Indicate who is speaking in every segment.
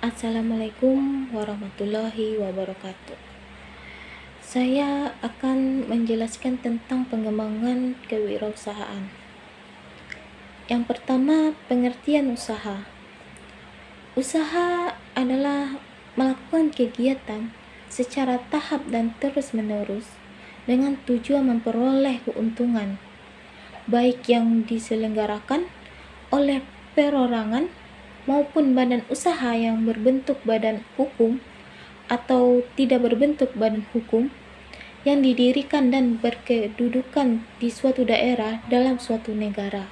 Speaker 1: Assalamualaikum warahmatullahi wabarakatuh. Saya akan menjelaskan tentang pengembangan kewirausahaan. Yang pertama, pengertian usaha. Usaha adalah melakukan kegiatan secara tahap dan terus-menerus dengan tujuan memperoleh keuntungan, baik yang diselenggarakan oleh perorangan maupun badan usaha yang berbentuk badan hukum atau tidak berbentuk badan hukum yang didirikan dan berkedudukan di suatu daerah dalam suatu negara.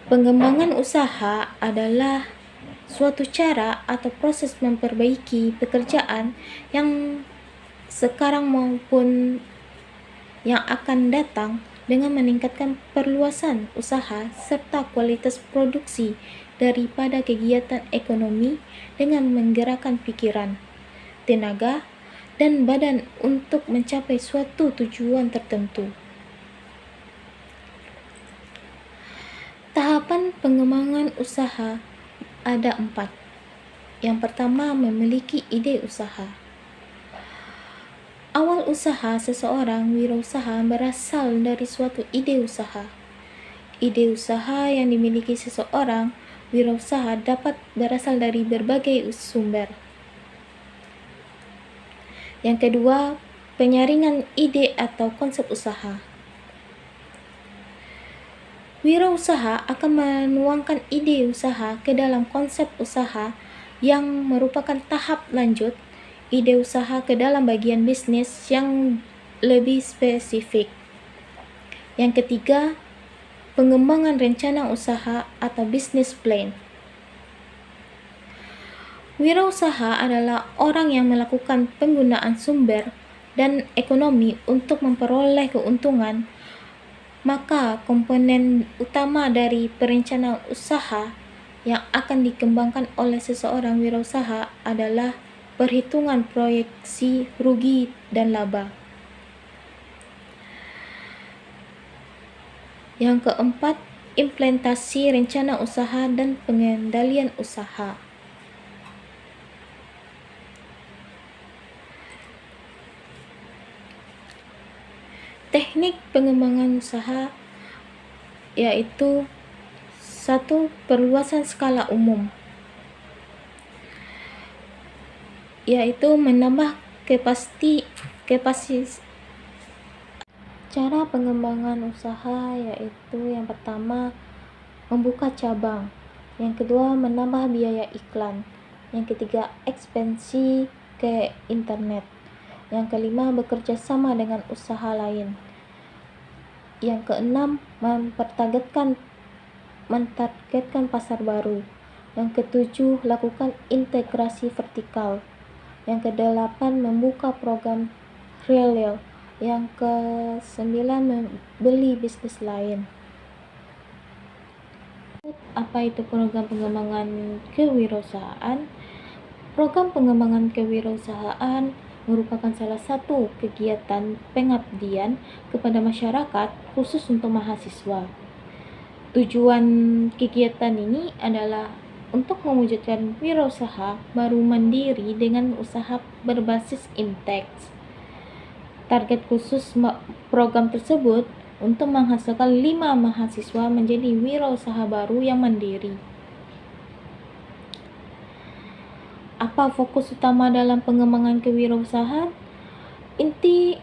Speaker 1: Pengembangan usaha adalah suatu cara atau proses memperbaiki pekerjaan yang sekarang maupun yang akan datang dengan meningkatkan perluasan usaha serta kualitas produksi daripada kegiatan ekonomi dengan menggerakkan pikiran, tenaga, dan badan untuk mencapai suatu tujuan tertentu. Tahapan pengembangan usaha ada 4. Yang pertama, memiliki ide usaha. Awal usaha seseorang wirausaha berasal dari suatu ide usaha. Ide usaha yang dimiliki seseorang wirausaha dapat berasal dari berbagai sumber. Yang kedua, penyaringan ide atau konsep usaha. Wirausaha akan menuangkan ide usaha ke dalam konsep usaha yang merupakan tahap lanjut ide usaha ke dalam bagian bisnis yang lebih spesifik. Yang ketiga, pengembangan rencana usaha atau business plan. Wirausaha adalah orang yang melakukan penggunaan sumber dan ekonomi untuk memperoleh keuntungan. Maka komponen utama dari perencanaan usaha yang akan dikembangkan oleh seseorang wirausaha adalah perhitungan proyeksi rugi dan laba. Yang keempat, implementasi rencana usaha dan pengendalian usaha. Teknik pengembangan usaha yaitu 1. Perluasan skala umum, yaitu menambah kapasitas. Cara pengembangan usaha yaitu yang pertama, membuka cabang. Yang kedua, menambah biaya iklan. Yang ketiga, ekspansi ke internet. Yang kelima, bekerja sama dengan usaha lain. Yang keenam, mentargetkan pasar baru. Yang ketujuh, lakukan integrasi vertikal. Yang kedelapan, membuka program retail. Yang kesembilan, membeli bisnis lain. Apa itu program pengembangan kewirausahaan? Program pengembangan kewirausahaan merupakan salah satu kegiatan pengabdian kepada masyarakat khusus untuk mahasiswa. Tujuan kegiatan ini adalah untuk mewujudkan wirausaha baru mandiri dengan usaha berbasis inteks. Target khusus program tersebut untuk menghasilkan 5 mahasiswa menjadi wirausaha baru yang mandiri. Apa fokus utama dalam pengembangan kewirausahaan? Inti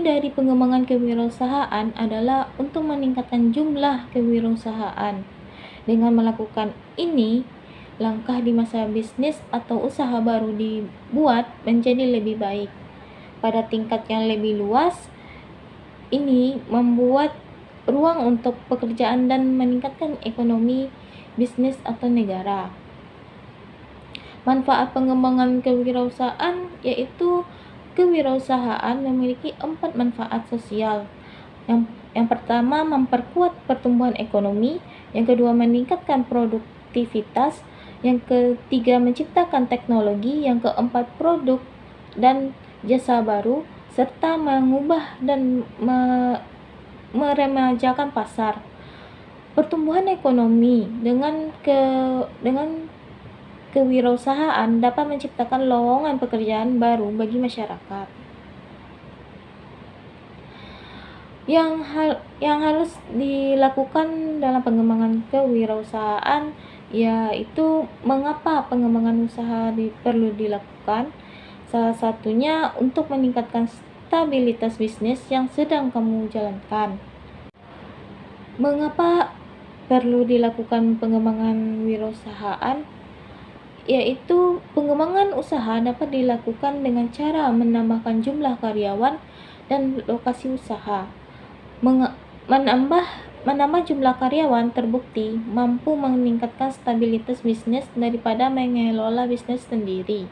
Speaker 1: dari pengembangan kewirausahaan adalah untuk meningkatkan jumlah kewirausahaan. Dengan melakukan ini, langkah di masa bisnis atau usaha baru dibuat menjadi lebih baik. Pada tingkat yang lebih luas, ini membuat ruang untuk pekerjaan dan meningkatkan ekonomi bisnis atau negara. Manfaat pengembangan kewirausahaan yaitu kewirausahaan memiliki 4 manfaat sosial. Yang pertama, memperkuat pertumbuhan ekonomi. Yang kedua, meningkatkan produktivitas. Yang ketiga, menciptakan teknologi. Yang keempat, produk dan jasa baru serta mengubah dan meremajakan pasar. Pertumbuhan ekonomi dengan kewirausahaan dapat menciptakan lowongan pekerjaan baru bagi masyarakat. Yang harus dilakukan dalam pengembangan kewirausahaan yaitu mengapa pengembangan usaha perlu dilakukan. Salah satunya untuk meningkatkan stabilitas bisnis yang sedang kamu jalankan. Mengapa perlu dilakukan pengembangan wirausahaan? Yaitu pengembangan usaha dapat dilakukan dengan cara menambahkan jumlah karyawan dan lokasi usaha. Menambah jumlah karyawan terbukti mampu meningkatkan stabilitas bisnis daripada mengelola bisnis sendiri.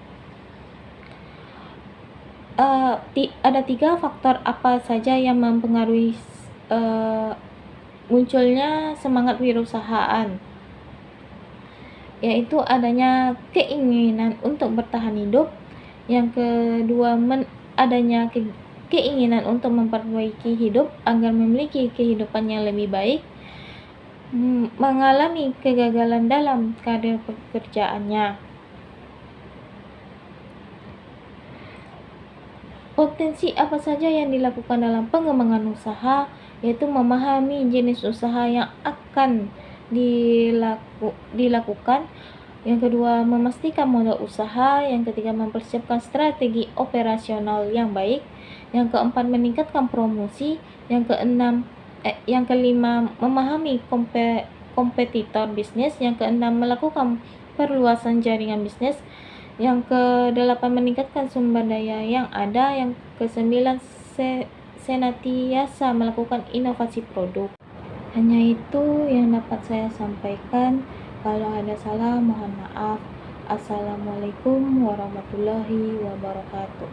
Speaker 1: Ada 3 faktor apa saja yang mempengaruhi munculnya semangat wirausahaan, yaitu adanya keinginan untuk bertahan hidup. Yang kedua, adanya keinginan untuk memperbaiki hidup agar memiliki kehidupan yang lebih baik, mengalami kegagalan dalam karir pekerjaannya. Potensi apa saja yang dilakukan dalam pengembangan usaha, yaitu memahami jenis usaha yang akan dilakukan. Yang kedua, memastikan modal usaha. Yang ketiga, mempersiapkan strategi operasional yang baik. Yang keempat, meningkatkan promosi. Yang kelima, memahami kompetitor bisnis. Yang keenam, melakukan perluasan jaringan bisnis. Yang ke-8, meningkatkan sumber daya yang ada. Yang ke-9, senantiasa melakukan inovasi produk. Hanya itu yang dapat saya sampaikan. Kalau ada salah, mohon maaf. Assalamualaikum warahmatullahi wabarakatuh.